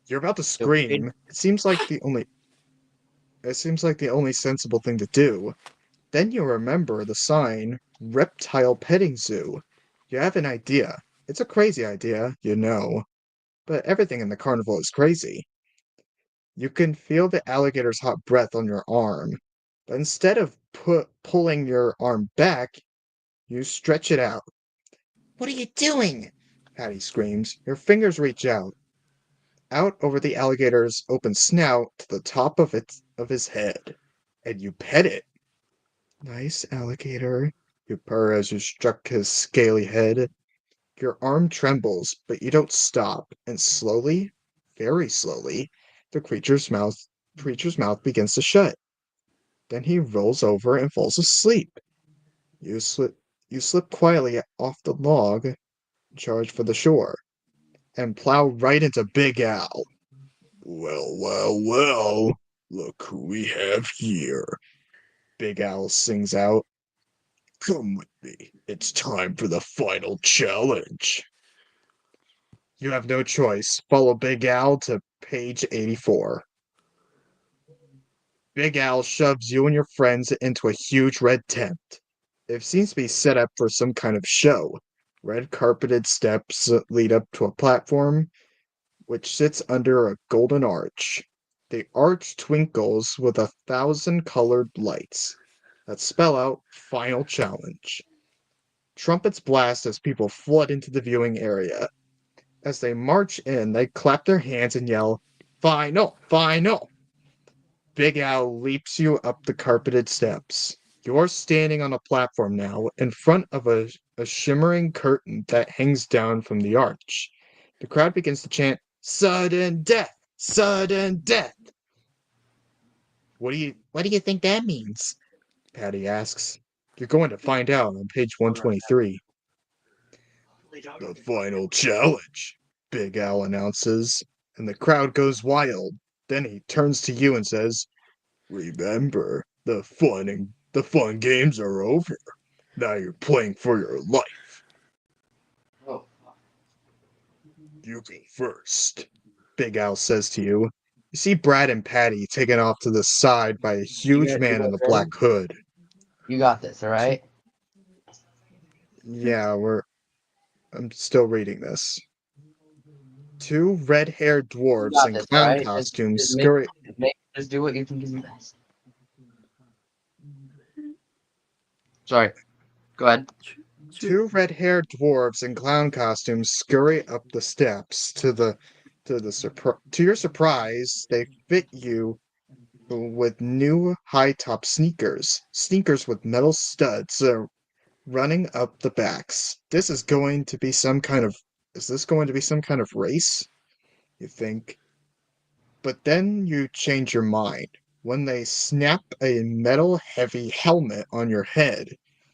You're about to scream. It seems like the only sensible thing to do. Then you remember the sign, Reptile Petting Zoo. You have an idea. It's a crazy idea, you know. But everything in the carnival is crazy. You can feel the alligator's hot breath on your arm. But instead of pulling your arm back, you stretch it out. What are you doing? Patty screams. Your fingers reach out over the alligator's open snout to the top of his head, and you pet it. Nice alligator, you purr as you stroke his scaly head. Your arm trembles, but you don't stop, and slowly, very slowly, the creature's mouth begins to shut. Then he rolls over and falls asleep. You slip you slip quietly off the log, charge for the shore, and plow right into Big Al. Well, well, well, look who we have here. Big Al sings out. Come with me. It's time for the final challenge. You have no choice. Follow Big Al to page 84. Big Al shoves you and your friends into a huge red tent. It seems to be set up for some kind of show. Red carpeted steps lead up to a platform which sits under a golden arch. The arch twinkles with 1,000 colored lights that spell out Final Challenge. Trumpets blast as people flood into the viewing area. As they march in, they clap their hands and yell, Final! Final! Big Al leaps you up the carpeted steps. You're standing on a platform now, in front of a shimmering curtain that hangs down from the arch. The crowd begins to chant, Sudden death! Sudden death! What do you think that means? Patty asks. You're going to find out on page 123. The final challenge, Big Al announces, and the crowd goes wild. Then he turns to you and says, Remember, the fun games are over. Now you're playing for your life. Oh, You go first, Big Al says to you. You see Brad and Patty taken off to the side by a huge man in a black hood. you got this, all right? Yeah, I'm still reading this. 2 red-haired You dwarves got in this, all clown right? costumes Just scurry. just do what you think is best. Sorry. Go ahead. 2 red-haired dwarves in clown costumes scurry up the steps. To your surprise, they fit you with new high-top sneakers with metal studs running up the backs. Is this going to be some kind of race? You think? But then you change your mind when they snap a metal heavy helmet on your head.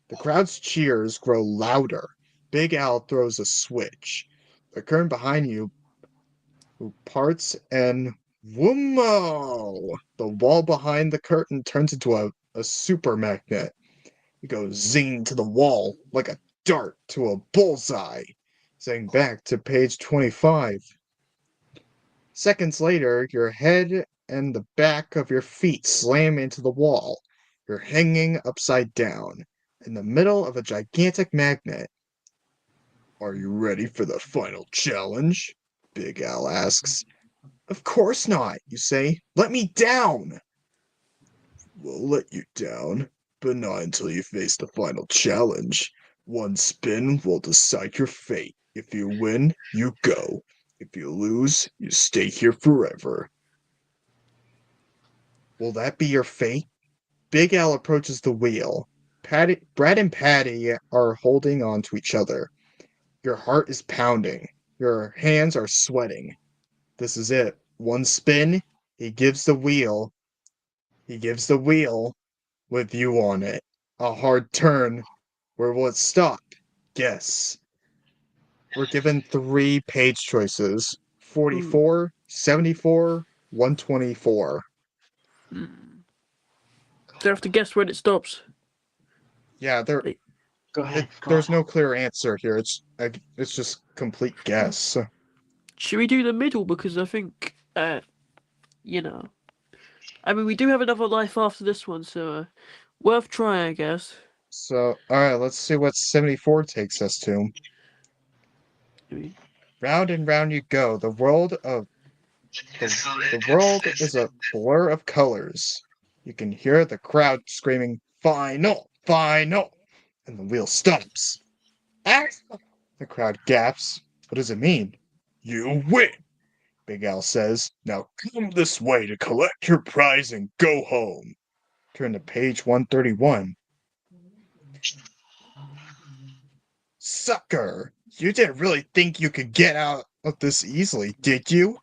The crowd's cheers grow louder. Big Al throws a switch. The curtain behind you parts and whoommo! The wall behind the curtain turns into a super magnet. You go zing to the wall like a dart to a bullseye. Saying back to page 25. Seconds later, your head and the back of your feet slam into the wall. You're hanging upside down in the middle of a gigantic magnet. Are you ready for the final challenge? Big Al asks. Of course not, you say. Let me down. We'll let you down, but not until you face the final challenge. One spin will decide your fate. If you win, you go. If you lose, you stay here forever. Will that be your fate? Big Al approaches the wheel. Brad and Patty are holding on to each other. Your heart is pounding. Your hands are sweating. This is it. One spin, he gives the wheel. He gives the wheel with you on it. A hard turn. Where will it stop? Guess. We're given 3 page choices. Ooh. 44, 74, 124. Hmm. Do I have to guess when it stops? Yeah, Like, Go ahead. Go there's ahead. no clear answer here. It's just complete guess. should we do the middle? Because I think, you know, I mean, we do have another life after this one, so worth trying, I guess. So, alright, let's see what 74 takes us to. I mean, Round and round you go. The world is a blur of colors. You can hear the crowd screaming, "Final! Final!" And the wheel stops. Ah! The crowd gasps. What does it mean? You win! Big Al says. Now come this way to collect your prize and go home. Turn to page 131. Sucker! You didn't really think you could get out of this easily, did you?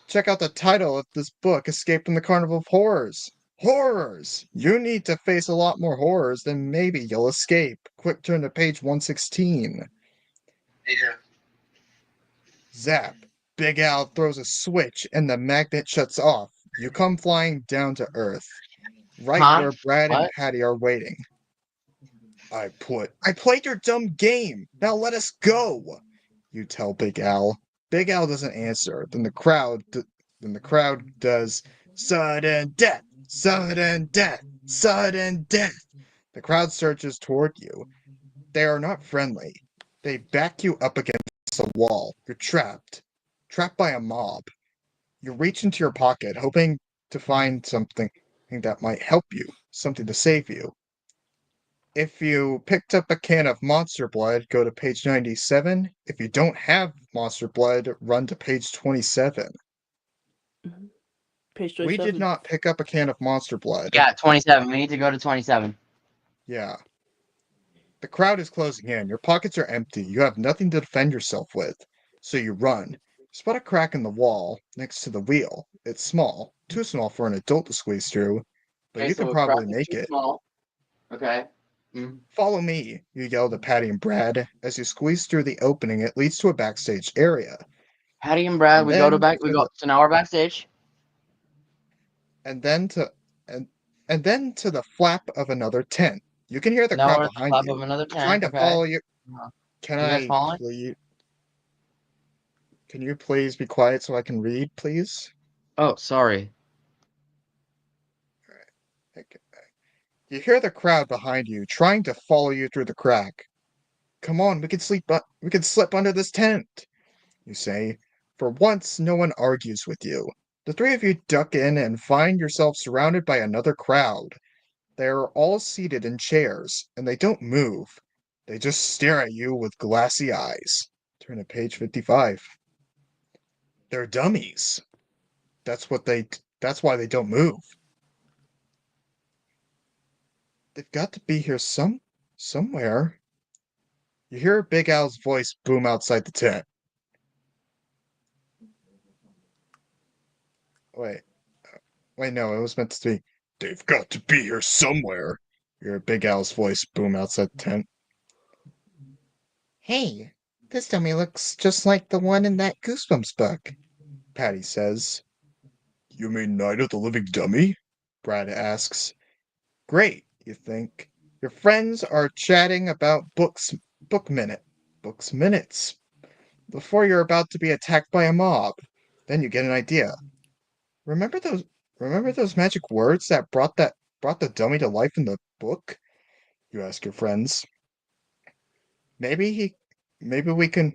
Check out the title of this book, Escape from the Carnival of Horrors. Horrors! You need to face a lot more horrors than maybe you'll escape. Quick turn to page 116. Zap! Big Al throws a switch and the magnet shuts off. You come flying down to Earth, right Huh? where Brad and What? Patty are waiting. I played your dumb game. Now let us go. You tell Big Al. Big Al doesn't answer. Then the crowd does sudden death, sudden death, sudden death. The crowd surges toward you. They are not friendly. They back you up against a wall. You're trapped by a mob. You reach into your pocket, hoping to find something that might help you, something to save you. If you picked up a can of Monster Blood, go to page 97. If you don't have Monster Blood, run to page 27. page We did 27. not pick up a can of Monster Blood. Yeah, 27. We need to go to 27. Yeah. The crowd is closing in. Your pockets are empty. You have nothing to defend yourself with. So you run. Spot a crack in the wall next to the wheel. It's small, too small for an adult to squeeze through, but Okay, you can so a crack probably is make too it. small. Okay. Mm. Follow me, you yell to Patty and Brad as you squeeze through the opening. It leads to a backstage area. Patty and Brad, And we go to then back. We to go. the So now we're backstage. and then to and and then to the flap of another tent. You can hear the Now crowd we're at the behind flap you, of another trying tent. to Okay. follow you. Uh, Can You guys I following? please? Can you please be quiet so I can read, please? Oh, sorry. Okay. You hear the crowd behind you, trying to follow you through the crack. Come on, we can slip under this tent, you say. For once, no one argues with you. The 3 of you duck in and find yourself surrounded by another crowd. They are all seated in chairs, and they don't move. They just stare at you with glassy eyes. Turn to page 55. They're dummies. That's why they don't move. They've got to be here somewhere. You hear Big Al's voice boom outside the tent. Wait, wait, no, it was meant to be. They've got to be here somewhere. You hear Big Al's voice boom outside the tent. Hey, this dummy looks just like the one in that Goosebumps book. Patty says. You mean Night of the Living Dummy? Brad asks. Great, you think. Your friends are chatting about books minutes, before you're about to be attacked by a mob. Then you get an idea. Remember those remember those magic words that brought the dummy to life in the book? You ask your friends. Maybe he maybe we can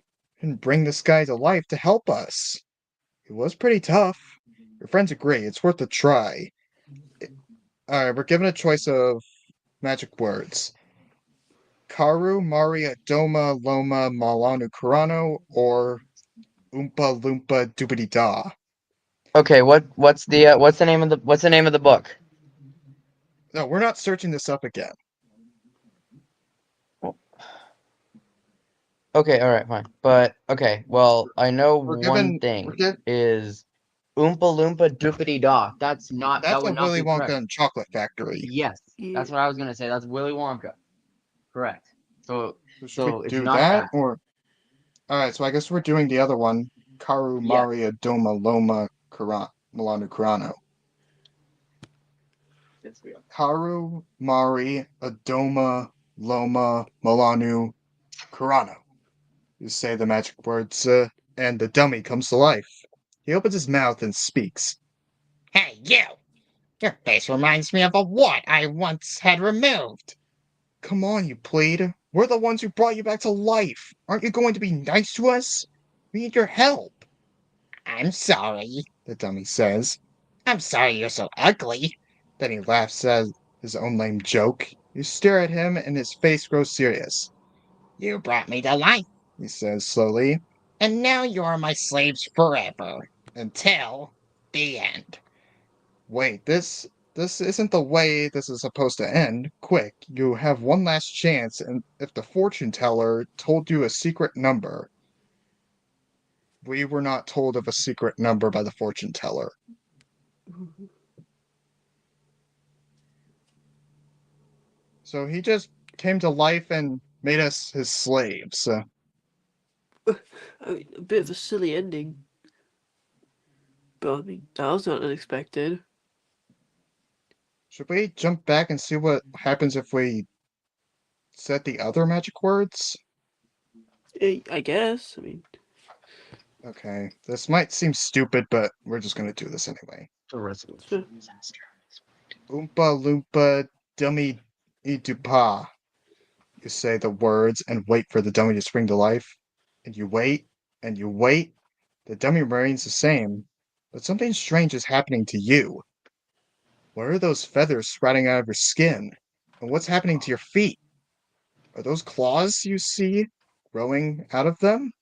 bring this guy to life to help us. He was pretty tough. Your friends agree, it's worth a try. Alright, we're given a choice of magic words. Karu, Maria, Doma, Loma, Malanu, Kurano, or Oompa Loompa Doobity Da. Okay, what's the name of the book? No, we're not searching this up again. Okay, all right, fine. But okay, well, I know We're one given. thing is Oompa Loompa Doopity Da. That That's a would not Willy be Wonka correct. and Chocolate Factory. Yes, Yeah. that's what I was gonna say. That's Willy Wonka. Correct. So Should we it's do not that that. or? All right, so I guess we're doing the other one. Karu, Yeah. Maria, Doma, Loma, Milano, Kurano. Yes, we are. Karu, Mari, Adoma, Loma, Milanu, Kurano. You say the magic words, and the dummy comes to life. He opens his mouth and speaks. Hey, you! Your face reminds me of a wart I once had removed. Come on, you plead. We're the ones who brought you back to life. Aren't you going to be nice to us? We need your help. I'm sorry. The dummy says. I'm sorry you're so ugly. Then he laughs at his own lame joke. You stare at him and his face grows serious. You brought me to life, He says slowly. and now you're my slaves forever. Until the end. Wait, this isn't the way this is supposed to end. Quick, you have one last chance, and if the fortune teller told you a secret number. We were not told of a secret number by the fortune teller. So he just came to life and made us his slaves. I mean, a bit of a silly ending, but I mean that was not unexpected. Should we jump back and see what happens if we said the other magic words? I guess. I mean, Okay, this might seem stupid, but we're just gonna do this anyway. The resolution Sure. disaster. Oompa Loompa Dummy Itupa. You say the words and wait for the dummy to spring to life. And you wait, and you wait. The dummy remains the same, but something strange is happening to you. What are those feathers sprouting out of your skin? And what's happening to your feet? Are those claws you see growing out of them?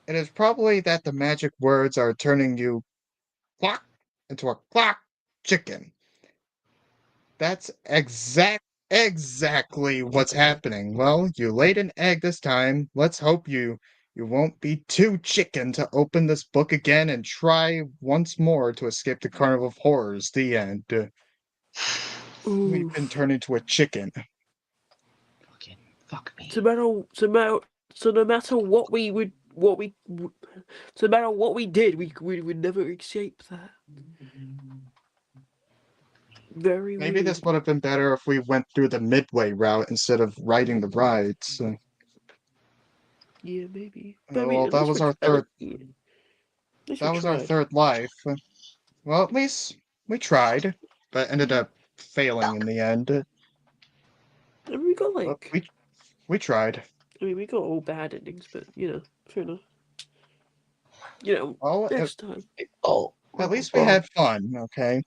It is probably that the magic words are turning you clock into a clock chicken. That's exactly what's happening. Well, you laid an egg this time. Let's hope you won't be too chicken to open this book again and try once more to escape the carnival of horrors. The end. We've been oof. turned into a chicken. Fuck me. So no matter what we would, so no matter what we did, we would never escape that. Very Maybe weird. this would have been better if we went through the midway route instead of riding the rides. Yeah, maybe. But I mean, Well, at least at least we that was our tried. third life. Well, at least we tried, but ended up failing in the end. I mean, we got But like, we tried. I mean, we got all bad endings, but fair enough. Well, Next time. Oh. at least we had fun, okay?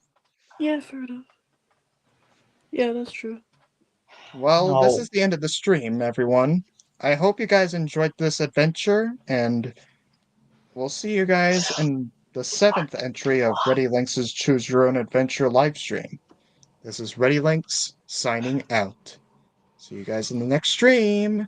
Yeah, fair enough. Yeah, that's true. Well, this No. is the end of the stream, everyone. I hope you guys enjoyed this adventure, and we'll see you guys in the 7th entry of Reddy Linx's Choose Your Own Adventure livestream. This is Reddy Linx signing out. See you guys in the next stream.